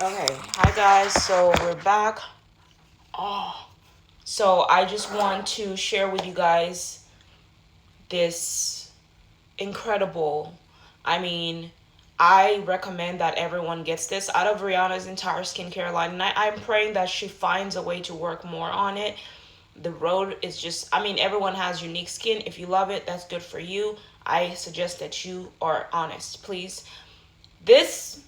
Okay, hi guys. So we're back. Oh, so I just want to share with you guys this incredible. I mean, I recommend that everyone gets this out of Rihanna's entire skincare line, and I'm praying that she finds a way to work more on it. The road is just, I mean, everyone has unique skin. If you love it, that's good for you. I suggest that you are honest, please. This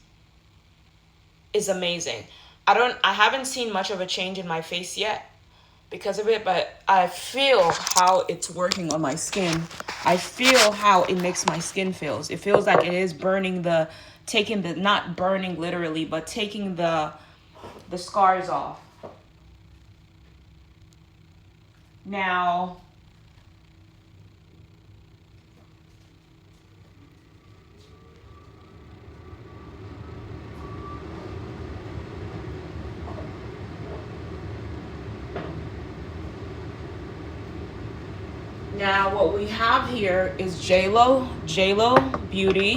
is amazing. I haven't seen much of a change in my face yet because of it, but I feel how it's working on my skin. I feel how it makes my skin feels. It feels like it is burning taking the, not burning literally, but taking the scars off. Now, now what we have here is JLo Beauty.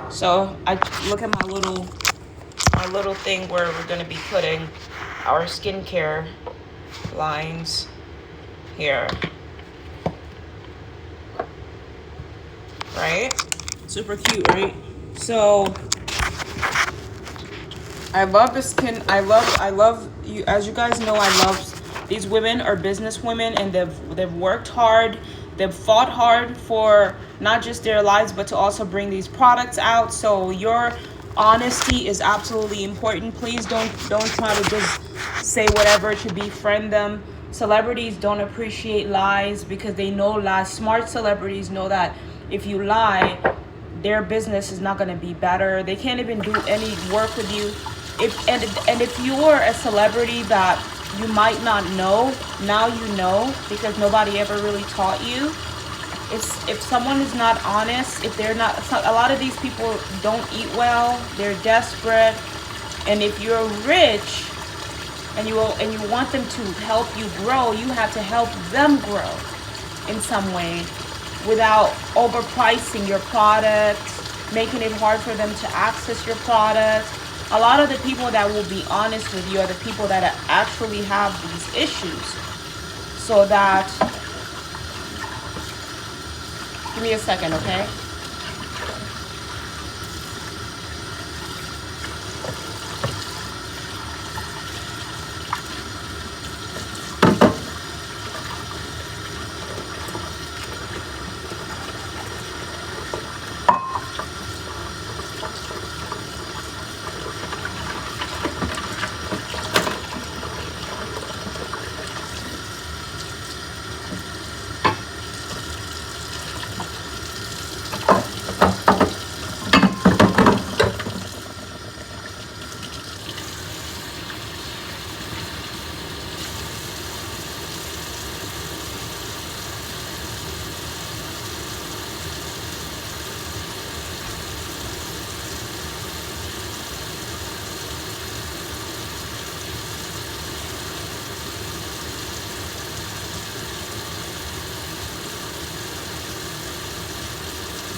So I look at my little thing where we're gonna be putting our skincare lines here, right? Super cute, right? So I love the skin. I love you. As you guys know, I love these women are business women, and they've worked hard. They've fought hard for not just their lives, but to also bring these products out. So your honesty is absolutely important. Please don't try to just say whatever to befriend them. Celebrities don't appreciate lies because they know lies. Smart celebrities know that if you lie, their business is not going to be better. They can't even do any work with you. If you are a celebrity that you might not know, now you know because nobody ever really taught you. If someone is not honest, if they're not, a lot of these people don't eat well, they're desperate, and if you're rich and you want them to help you grow, you have to help them grow in some way without overpricing your product, making it hard for them to access your product. A lot of the people that will be honest with you are the people that actually have these issues. So that, give me a second, okay?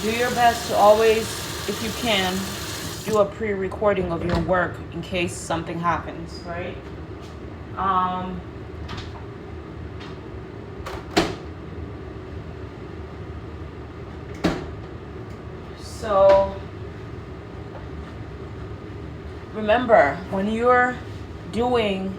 Do your best to always, if you can, do a pre-recording of your work in case something happens, right? Um, so remember, when you're doing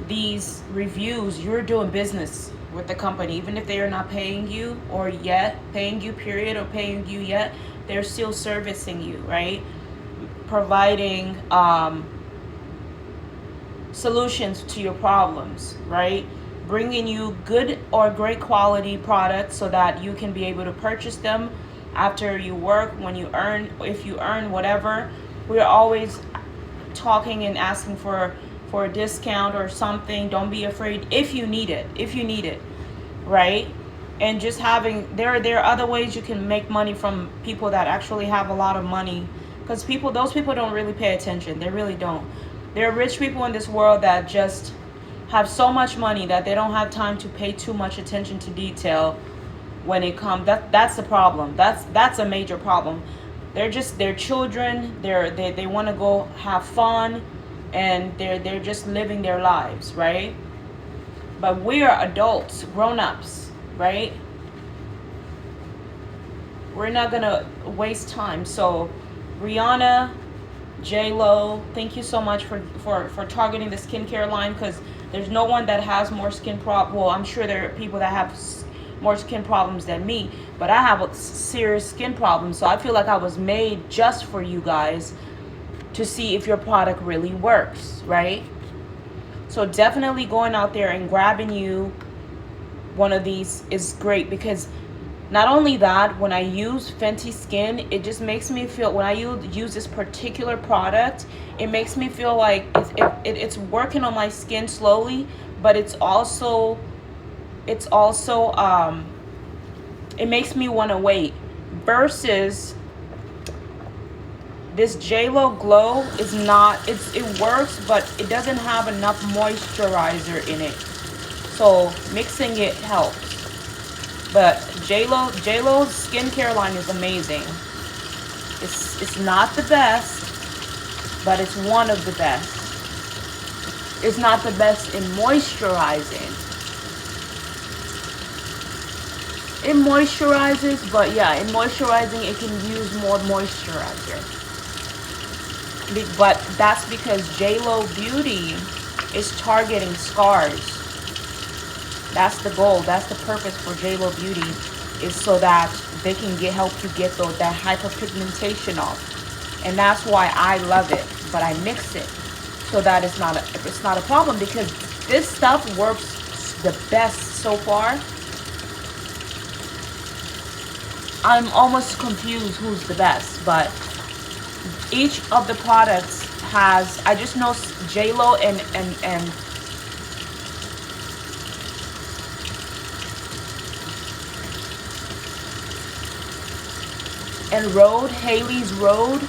these reviews, you're doing business with the company. Even if they are not paying you or yet paying you, period, or paying you yet, they're still servicing you, right? Providing solutions to your problems, right? Bringing you good or great quality products so that you can be able to purchase them after you work, when you earn, if you earn whatever. We're always talking and asking for a discount or something. Don't be afraid if you need it. If you need it, right? And just having there are other ways you can make money from people that actually have a lot of money, because those people don't really pay attention. They really don't. There are rich people in this world that just have so much money that they don't have time to pay too much attention to detail when it comes. That's the problem. That's a major problem. they're just their children. They want to go have fun, and they're just living their lives, right? But we are adults, grown-ups, right? We're not gonna waste time. So Rihanna, J-Lo, thank you so much for targeting the skincare line, because there's no one that has more skin well, I'm sure there are people that have more skin problems than me, but I have a serious skin problem. So I feel like I was made just for you guys to see if your product really works, right? So definitely going out there and grabbing you one of these is great, because not only that, when I use Fenty Skin, it just makes me feel, when I use this particular product, it makes me feel like it's working on my skin slowly, but it makes me want to wait. Versus this JLo Glow is not, it works, but it doesn't have enough moisturizer in it. So mixing it helps. But JLo's skincare line is amazing. It's not the best, but it's one of the best. It's not the best in moisturizing. It moisturizes, but yeah, in moisturizing it can use more moisturizer. But that's because JLo Beauty is targeting scars. That's the goal. That's the purpose for JLo Beauty, is so that they can help you get that hyperpigmentation off. And that's why I love it. But I mix it so that it's not a problem, because this stuff works the best so far. I'm almost confused who's the best, but each of the products has, I just know JLo and Rhode, Hailey's Rhode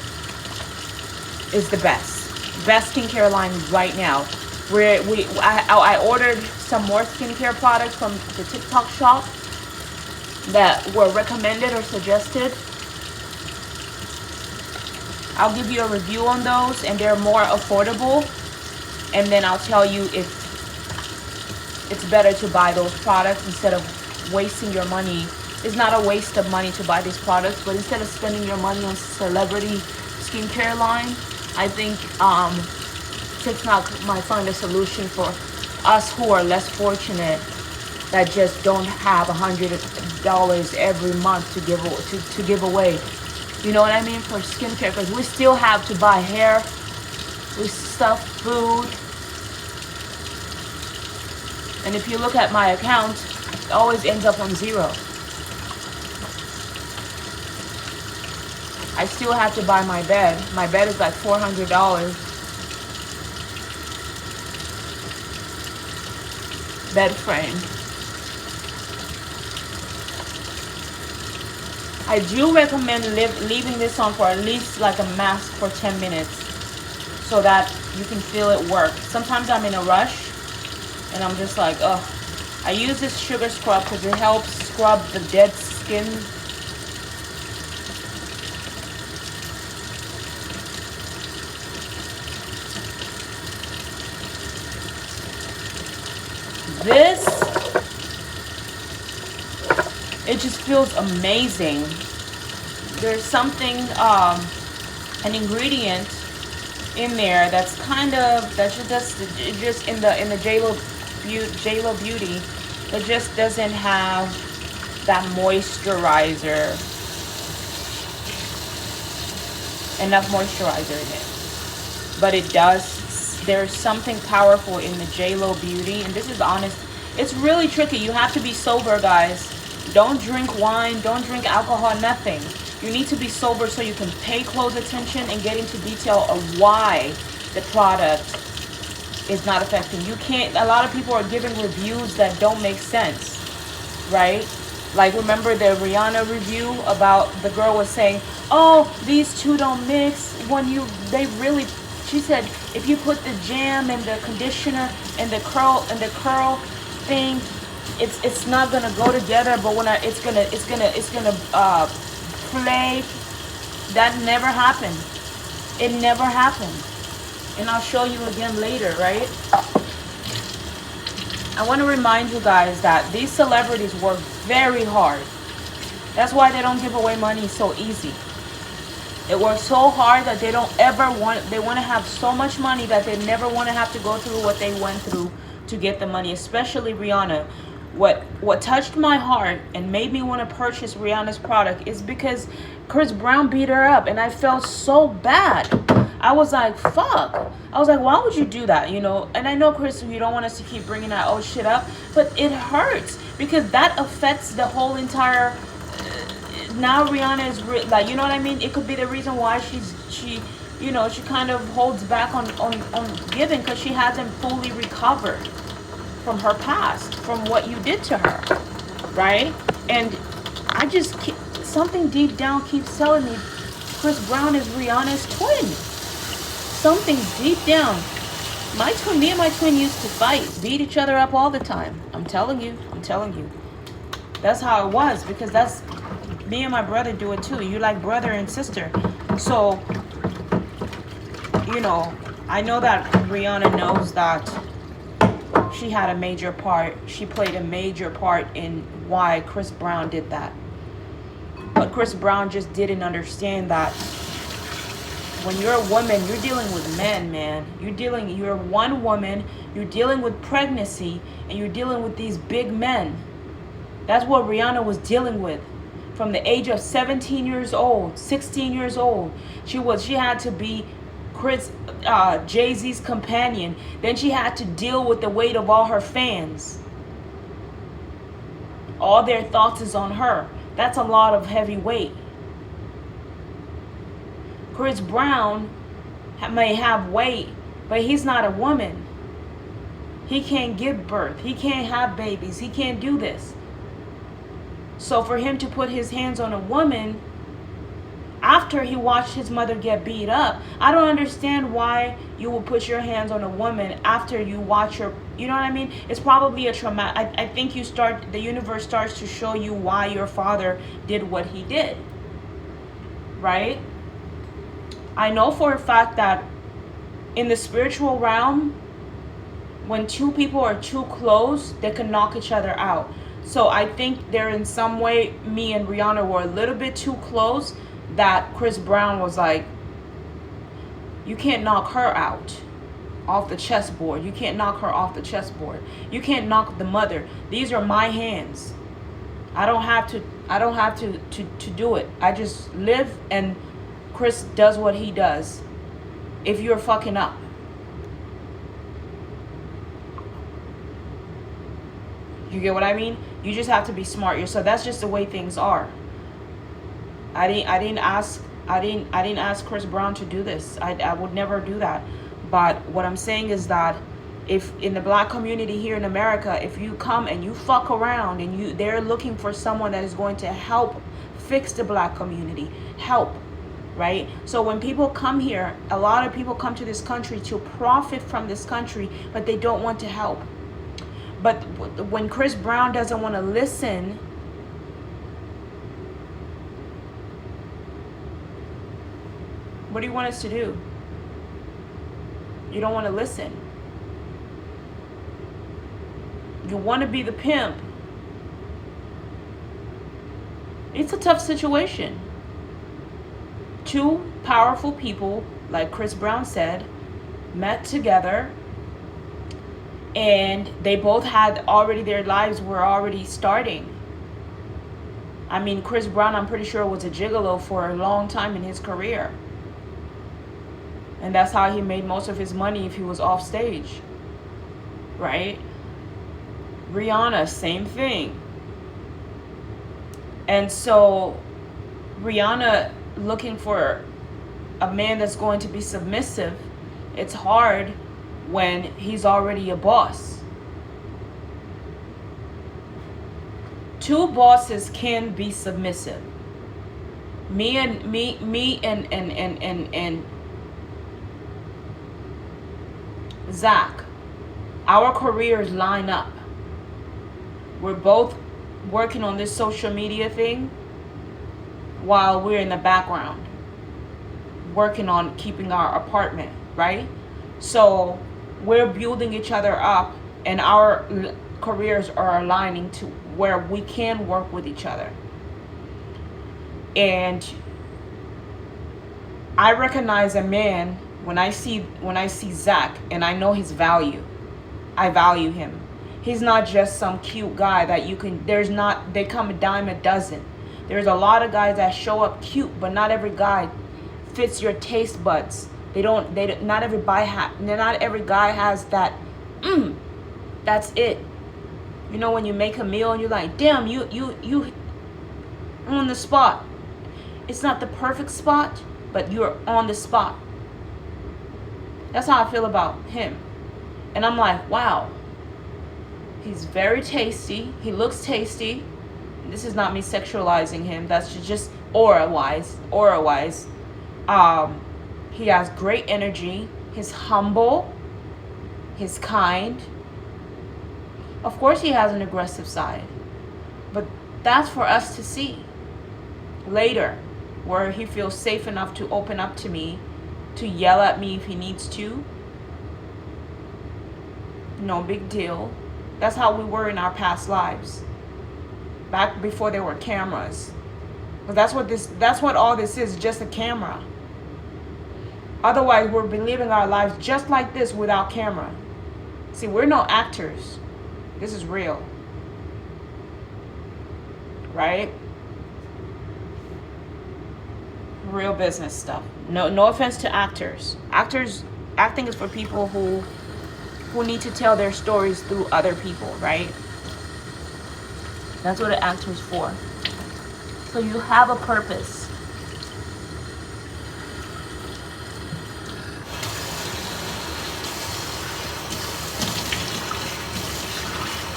is the best skincare line right now. I ordered some more skincare products from the TikTok shop that were recommended or suggested. I'll give you a review on those, and they're more affordable, and then I'll tell you if it's better to buy those products instead of wasting your money. It's not a waste of money to buy these products, but instead of spending your money on celebrity skincare line, I think TikTok might find a solution for us who are less fortunate, that just don't have $100 every month to give away. You know what I mean? For skincare, because we still have to buy hair, stuff, food. And if you look at my account, it always ends up on zero. I still have to buy my bed. My bed is like $400. Bed frame. I do recommend leaving this on for at least like a mask for 10 minutes so that you can feel it work. Sometimes I'm in a rush and I'm just like, ugh. I use this sugar scrub because it helps scrub the dead skin. This, it just feels amazing. There's something, an ingredient in there that's kind of, just in the JLo Beauty, that just doesn't have that moisturizer, enough moisturizer in it. But it does. There's something powerful in the JLo Beauty, and this is honest. It's really tricky. You have to be sober, guys. Don't drink wine, don't drink alcohol, nothing. You need to be sober so you can pay close attention and get into detail of why the product is not affecting. You can't, a lot of people are giving reviews that don't make sense, right? Like, remember the Rihanna review about the girl was saying, oh, these two don't mix when she said, if you put the jam and the conditioner and the curl thing, it's not gonna go together. But when it's gonna play That never happened. It never happened. And I'll show you again later, right? I want to remind you guys that these celebrities work very hard. That's why they don't give away money so easy. It works so hard that they don't ever want, they want to have so much money that they never want to have to go through what they went through to get the money, especially Rihanna. What touched my heart and made me want to purchase Rihanna's product is because Chris Brown beat her up, and I felt so bad. I was like, fuck. I was like, why would you do that, you know? And I know, Chris, you don't want us to keep bringing that old shit up, but it hurts because that affects the whole entire... Now Rihanna is like, you know what I mean? It could be the reason why she you know, she kind of holds back on giving, because she hasn't fully recovered from her past, from what you did to her, right? And I just something deep down keeps telling me Chris Brown is Rihanna's twin. Something deep down. Me and my twin used to fight, beat each other up all the time. I'm telling you. That's how it was, because that's me and my brother do it too. You like brother and sister. So, you know, I know that Rihanna knows that she had a major part. She played a major part in why Chris Brown did that. But Chris Brown just didn't understand that when you're a woman, you're dealing with men, man. You're one woman, you're dealing with pregnancy, and you're dealing with these big men. That's what Rihanna was dealing with. From the age of 17 years old, 16 years old, she had to be Jay-Z's companion. Then she had to deal with the weight of all her fans. All their thoughts is on her. That's a lot of heavy weight. Chris Brown may have weight, but he's not a woman. He can't give birth. He can't have babies. He can't do this. So for him to put his hands on a woman after he watched his mother get beat up, I don't understand why you would put your hands on a woman after you watch her. You know what I mean? It's probably a trauma. I think the universe starts to show you why your father did what he did. Right? I know for a fact that in the spiritual realm, when two people are too close, they can knock each other out. So I think there in some way, me and Rihanna were a little bit too close, that Chris Brown was like, you can't knock her out off the chessboard. You can't knock her off the chessboard. You can't knock the mother. These are my hands. I don't have to do it. I just live, and Chris does what he does. If you're fucking up. You get what I mean? You just have to be smart. So that's just the way things are. I didn't ask Chris Brown to do this. I would never do that. But what I'm saying is that if in the black community here in America, if you come and you fuck around and they're looking for someone that is going to help fix the black community, help, right? So when people come here, a lot of people come to this country to profit from this country, but they don't want to help. But when Chris Brown doesn't want to listen, what do you want us to do? You don't want to listen. You want to be the pimp. It's a tough situation. Two powerful people, like Chris Brown said, met together, and they both had already, their lives were already starting. I mean, Chris Brown, I'm pretty sure, was a gigolo for a long time in his career. And that's how he made most of his money if he was off stage. Right? Rihanna, same thing. And so Rihanna looking for a man that's going to be submissive, it's hard when he's already a boss. Two bosses can be submissive. Me and Zach, our careers line up. We're both working on this social media thing while we're in the background. working on keeping our apartment, right? So we're building each other up, and our careers are aligning to where we can work with each other. And I recognize a man when I see Zach, and I know his value. I value him. He's not just some cute guy that you can, they come a dime a dozen. There's a lot of guys that show up cute, but not every guy fits your taste buds. Not every guy has that, that's it. You know, when you make a meal and you're like, damn, you on the spot. It's not the perfect spot, but you're on the spot. That's how I feel about him. And I'm like, wow, he's very tasty. He looks tasty. This is not me sexualizing him. That's just aura-wise. He has great energy. He's humble. He's kind. Of course, he has an aggressive side. But that's for us to see later, where he feels safe enough to open up to me, to yell at me if he needs to. No big deal. That's how we were in our past lives, back before there were cameras. But that's what all this is, just a camera. Otherwise, we're living our lives just like this without camera. See, we're no actors. This is real. Right? Real business stuff. No offense to actors. Acting is for people who need to tell their stories through other people, right? That's what an actor is for. So you have a purpose.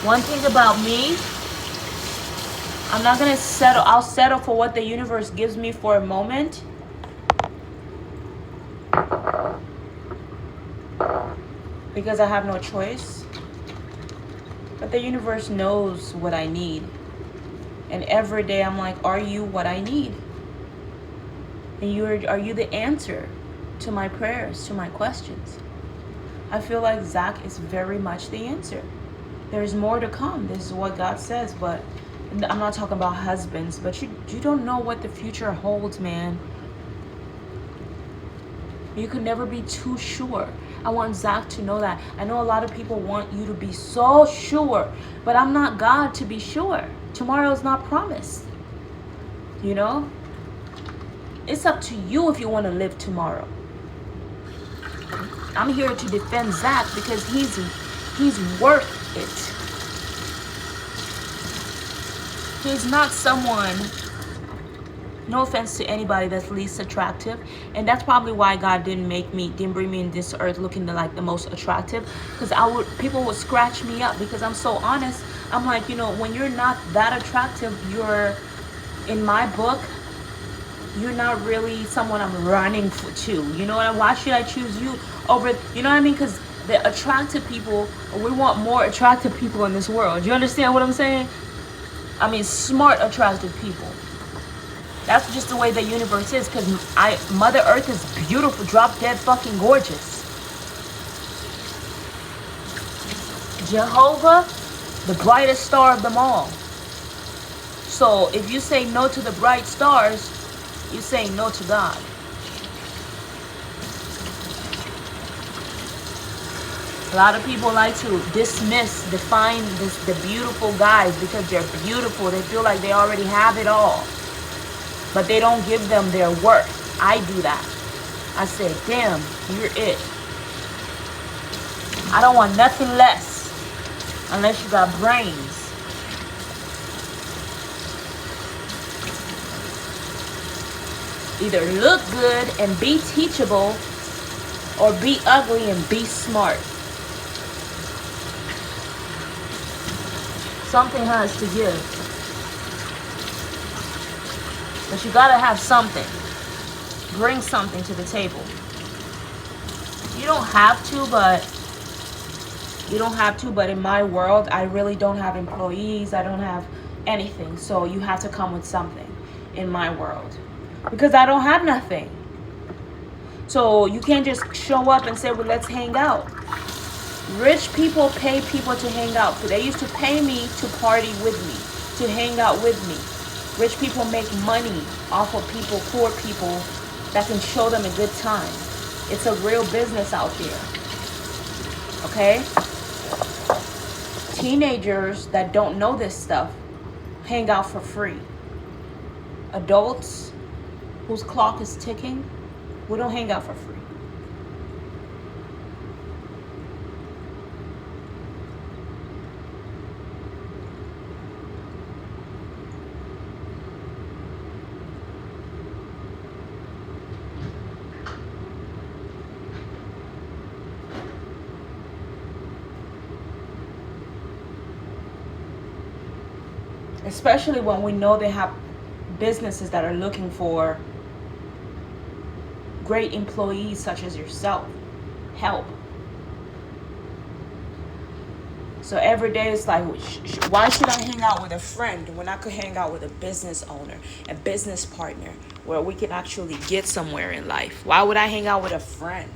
One thing about me, I'm not gonna settle. I'll settle for what the universe gives me for a moment. Because I have no choice. But the universe knows what I need. And every day I'm like, are you what I need? And are you the answer to my prayers, to my questions? I feel like Zach is very much the answer. There's more to come. This is what God says. But I'm not talking about husbands. But you don't know what the future holds, man. You could never be too sure. I want Zach to know that. I know a lot of people want you to be so sure, but I'm not God to be sure. Tomorrow is not promised. You know? It's up to you if you want to live tomorrow. I'm here to defend Zach because he's worth it. He's not someone, no offense to anybody, that's least attractive. And that's probably why God didn't bring me in this earth looking like the most attractive. Because people would scratch me up because I'm so honest. I'm like, when you're not that attractive, you're, in my book, you're not really someone I'm running to. You know what I mean? Why should I choose you over, you know what I mean? Because the attractive people, we want more attractive people in this world. You understand what I'm saying? I mean, smart, attractive people. That's just the way the universe is, because Mother Earth is beautiful, drop dead fucking gorgeous. Jehovah, the brightest star of them all. So if you say no to the bright stars, you say no to God. A lot of people like to define the beautiful guys because they're beautiful. They feel like they already have it all. But they don't give them their worth. I do that. I say, damn, you're it. I don't want nothing less unless you got brains. Either look good and be teachable or be ugly and be smart. Something has to give. But you gotta have something. Bring something to the table. You don't have to, but in my world, I really don't have employees. I don't have anything. So you have to come with something in my world. Because I don't have nothing. So you can't just show up and say, well, let's hang out. Rich people pay people to hang out. They used to pay me to party with me, to hang out with me. Rich people make money off of people, poor people, that can show them a good time. It's a real business out there. Okay? Teenagers that don't know this stuff hang out for free. Adults whose clock is ticking, we don't hang out for free. Especially when we know they have businesses that are looking for great employees such as yourself. Help. So every day it's like, why should I hang out with a friend when I could hang out with a business owner, a business partner, where we can actually get somewhere in life? Why would I hang out with a friend?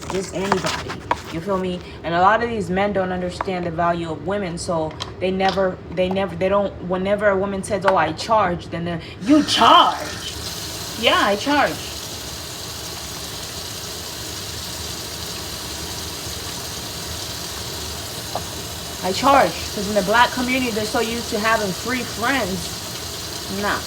Just anybody. You feel me? And a lot of these men don't understand the value of women, so they don't, whenever a woman says, oh, I charge, then you charge. Yeah, I charge. I charge. Because in the black community, they're so used to having free friends. Nah.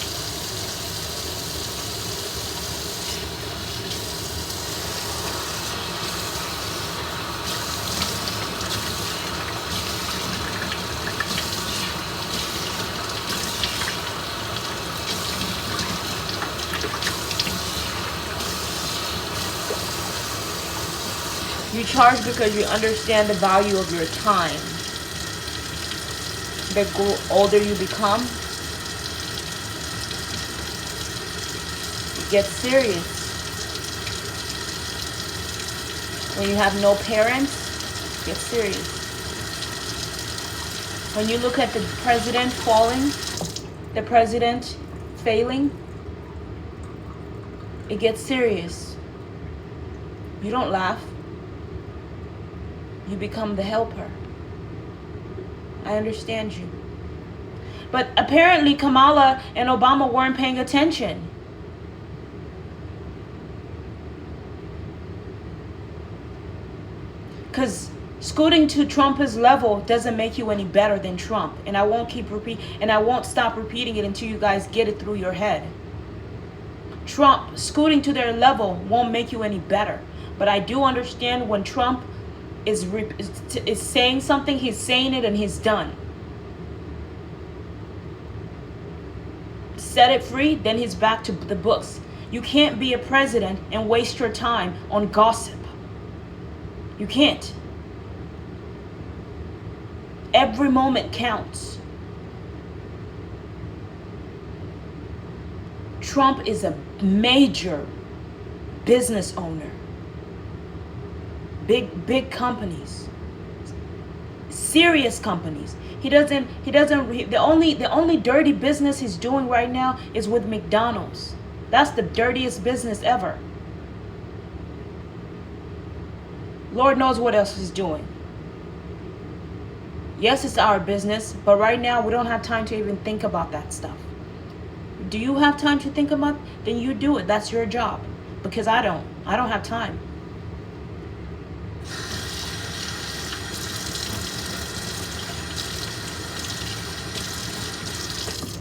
You charge because you understand the value of your time. The older you become, it gets serious. When you have no parents, it gets serious. When you look at the president falling, the president failing, it gets serious. You don't laugh. You become the helper. I understand you. But apparently Kamala and Obama weren't paying attention. Because scooting to Trump's level doesn't make you any better than Trump. And I won't stop repeating it until you guys get it through your head. Trump scooting to their level won't make you any better. But I do understand when Trump is saying something, he's saying it and he's done. Set it free, then he's back to the books. You can't be a president and waste your time on gossip. You can't. Every moment counts. Trump is a major business owner. Big companies, serious companies. The only dirty business he's doing right now is with McDonald's. That's the dirtiest business ever. Lord knows what else he's doing. Yes, it's our business, but right now we don't have time to even think about that stuff. Do you have time to think about it? Then you do it. That's your job. Because I don't have time.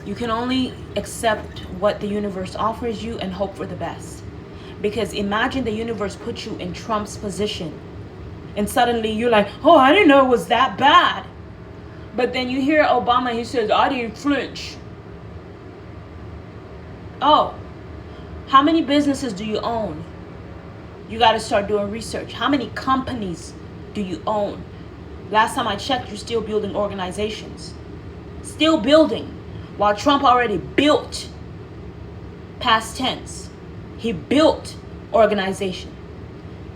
You can only accept what the universe offers you and hope for the best. Because imagine the universe put you in Trump's position. And suddenly you're like, oh, I didn't know it was that bad. But then you hear Obama, he says, I didn't flinch. Oh, how many businesses do you own? You got to start doing research. How many companies do you own? Last time I checked, you're still building organizations. Still building. While Trump already built, past tense, he built organization.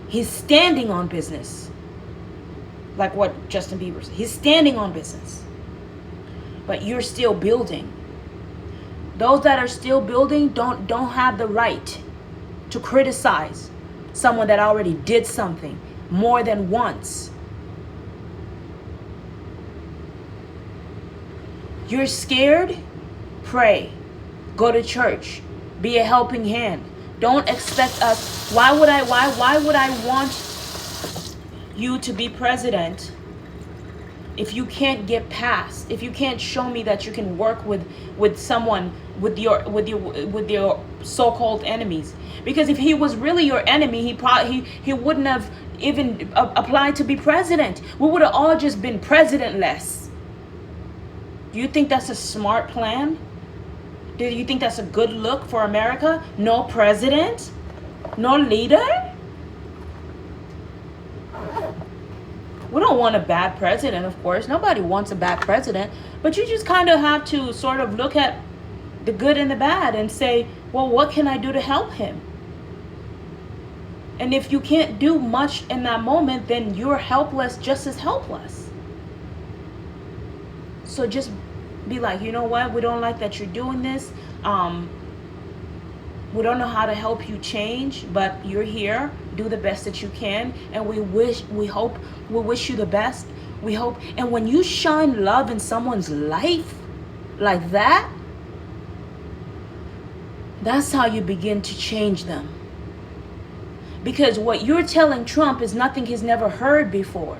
He's standing on business. Like what Justin Bieber said. He's standing on business. But you're still building. Those that are still building don't have the right to criticize someone that already did something more than once. You're scared? Pray. Go to church. Be a helping hand. Don't expect us. Why would I want you to be president if you can't get past, if you can't show me that you can work with someone, with your so-called enemies? Because if he was really your enemy, he wouldn't have even applied to be president. We would have all just been presidentless. Do you think that's a smart plan? Do you think that's a good look for America? No president? No leader? We don't want a bad president, of course. Nobody wants a bad president. But you just kind of have to sort of look at the good and the bad and say, well, what can I do to help him? And if you can't do much in that moment, then you're helpless, just as helpless. So just be like, you know what? We don't like that you're doing this. We don't know how to help you change, but you're here. Do the best that you can. And we wish you the best. We hope. And when you shine love in someone's life like that, that's how you begin to change them. Because what you're telling Trump is nothing he's never heard before.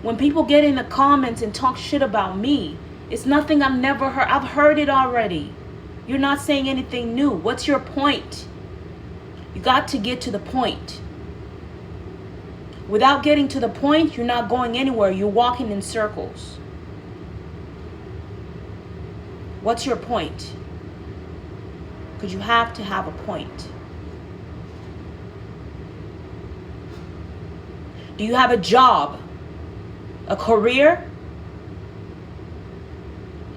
When people get in the comments and talk shit about me, it's nothing I've never heard. I've heard it already. You're not saying anything new. What's your point? You got to get to the point. Without getting to the point, you're not going anywhere. You're walking in circles. What's your point? Because you have to have a point. Do you have a job? A career?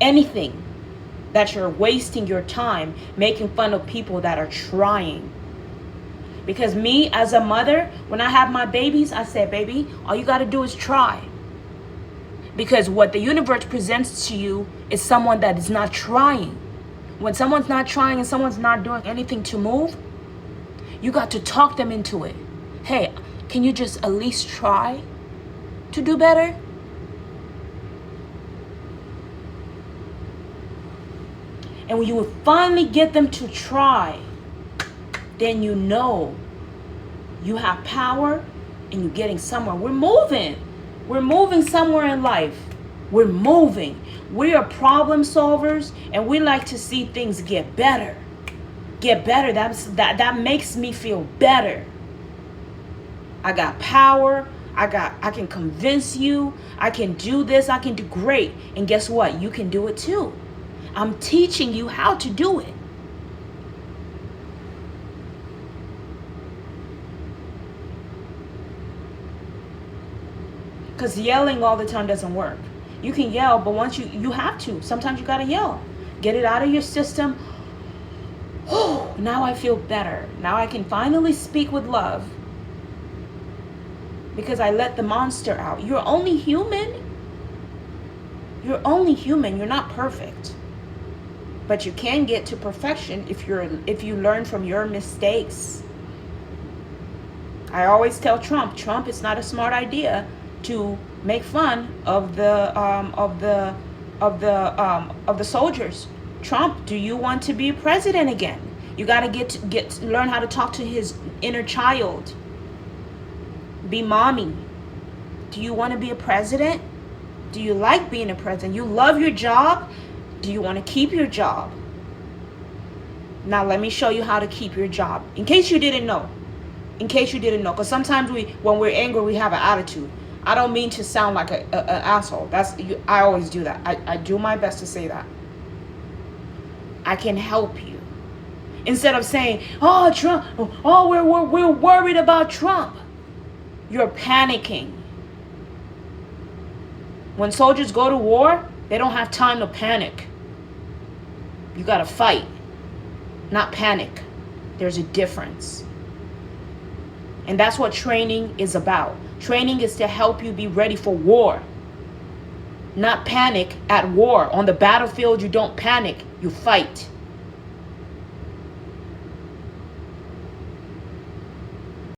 Anything that you're wasting your time making fun of people that are trying? Because me, as a mother, when I have my babies, I say, baby, all you got to do is try. Because what the universe presents to you is someone that is not trying. When someone's not trying and someone's not doing anything to move, you got to talk them into it. Hey, can you just at least try to do better? And when you will finally get them to try, then you know you have power and you're getting somewhere. We're moving. We're moving somewhere in life. We're moving. We are problem solvers and we like to see things get better. Get better. That makes me feel better. I got power. I can convince you. I can do this. I can do great. And guess what? You can do it too. I'm teaching you how to do it. Because yelling all the time doesn't work. You can yell, but once you have to. Sometimes you got to yell. Get it out of your system. Oh, now I feel better. Now I can finally speak with love. Because I let the monster out. You're only human. You're only human. You're not perfect. But you can get to perfection if you learn from your mistakes. I always tell Trump, it's not a smart idea to make fun of the soldiers. Trump, do you want to be president again? You got to learn how to talk to his inner child. Be mommy. Do you want to be a president? Do you like being a president? You love your job? Do you want to keep your job? Now let me show you how to keep your job. In case you didn't know. Because sometimes when we're angry, we have an attitude. I don't mean to sound like an asshole. I always do that. I do my best to say that. I can help you. Instead of saying, oh, Trump, oh, we're worried about Trump. You're panicking. When soldiers go to war, they don't have time to panic. You got to fight, not panic. There's a difference. And that's what training is about. Training is to help you be ready for war. Not panic at war. On the battlefield, you don't panic. You fight.